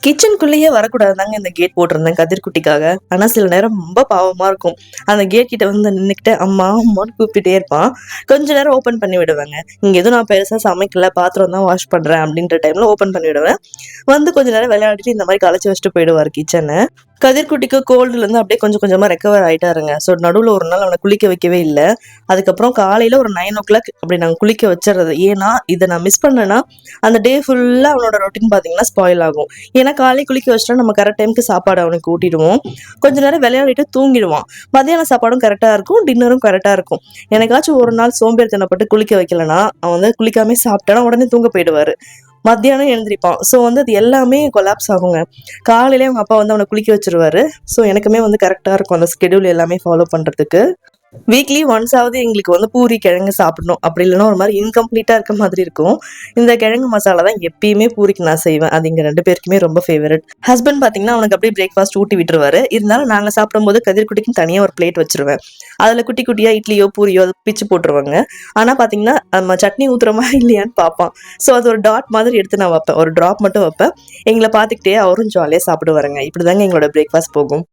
கிச்சனுக்குள்ளேயே வரக்கூடாதுதாங்க இந்த கேட் போட்டிருந்தேன் கதிர்குட்டிக்காக. ஆனா சில நேரம் ரொம்ப பாவமா இருக்கும். அந்த கேட் கிட்ட வந்து நின்னுக்கிட்டு அம்மா அம்மான்னு கூப்பிட்டுட்டே இருப்பான். கொஞ்ச நேரம் ஓப்பன் பண்ணி விடுவேங்க. இங்க எதுவும் நான் பெருசா சமைக்கல, பாத்திரம் தான் வாஷ் பண்றேன் அப்படின்ற டைம்ல ஓப்பன் பண்ணி விடுவேன். வந்து கொஞ்ச நேரம் விளையாடிட்டு இந்த மாதிரி களைச்சி வச்சுட்டு போயிடுவாரு கிச்சனை. கதிர்குட்டிக்கு கோல்டுல இருந்து அப்படியே கொஞ்சம் கொஞ்சமா ரெக்கவர் ஆயிட்டாருங்க. ஸோ நடுவுல ஒரு நாள் அவனை குளிக்க வைக்கவே இல்லை. அதுக்கப்புறம் காலையில ஒரு 9 o'clock அப்படி நாங்கள் குளிக்க வச்சிடுறது. ஏன்னா இதை நான் மிஸ் பண்ணேன்னா அந்த டே ஃபுல்லா அவனோட ரொட்டீன் பார்த்தீங்கன்னா ஸ்பாயில் ஆகும். ஏன்னா காலையில் குளிக்க வச்சுட்டா நம்ம கரெக்ட் டைமுக்கு சாப்பாடு அவனுக்கு ஊட்டிடுவோம். கொஞ்ச நேரம் விளையாடிட்டு தூங்கிடுவான். மத்தியான சாப்பாடும் கரெக்டாக இருக்கும், டின்னரும் கரெக்டாக இருக்கும். எனக்காச்சும் ஒரு நாள் சோம்பேறித்தனப்பட்டு குளிக்க வைக்கலன்னா அவன் வந்து குளிக்காமே சாப்பிட்டானா உடனே தூங்க போயிடுவாரு. மத்தியானம் எழுந்திரிப்பான். ஸோ வந்து அது எல்லாமே கொலாப்ஸ் ஆகுங்க. காலையிலே அவங்க அப்பா வந்து அவனை குளிக்க வச்சிருவாரு. ஸோ எனக்குமே வந்து கரெக்டாக இருக்கும் அந்த ஸ்கெடியூல் எல்லாமே ஃபாலோ பண்ணுறதுக்கு. வீக்லி ஒன்ஸ் ஆவது எங்களுக்கு வந்து பூரி கிழங்கு சாப்பிடணும். அப்படி இல்லைன்னா ஒரு மாதிரி இன்கம்ப்ளீட்டா இருக்க மாதிரி இருக்கும். இந்த கிழங்கு மசாலா தான் எப்பயுமே பூரிக்கு நான் செய்வேன். அது எங்க 2 பேருக்குமே ரொம்ப ஃபேவரட். ஹஸ்பண்ட் பாத்தீங்கன்னா அவனுக்கு அப்படியே பிரேக்ஃபாஸ்ட் ஊட்டி விட்டுருவாரு. இருந்தாலும் நாங்க சாப்பிடும்போது கதிர்குட்டிக்கும் தனியா ஒரு பிளேட் வச்சிருவேன். அதுல குட்டி குட்டியா இட்லியோ பூரியோ அது பிச்சு போட்டுருவாங்க. ஆனா பாத்தீங்கன்னா நம்ம சட்னி ஊத்துறோமா இல்லையான்னு பார்ப்பான். ஸோ அது ஒரு டாட் மாதிரி எடுத்து நான் வைப்பேன். ஒரு டிராப் மட்டும் வைப்பேன். எங்களை பார்த்துக்கிட்டே அவரும் ஜாலியாக சாப்பிடுவாருங்க. இப்படிதாங்க எங்களோட பிரேக்ஃபாஸ்ட் போகும்.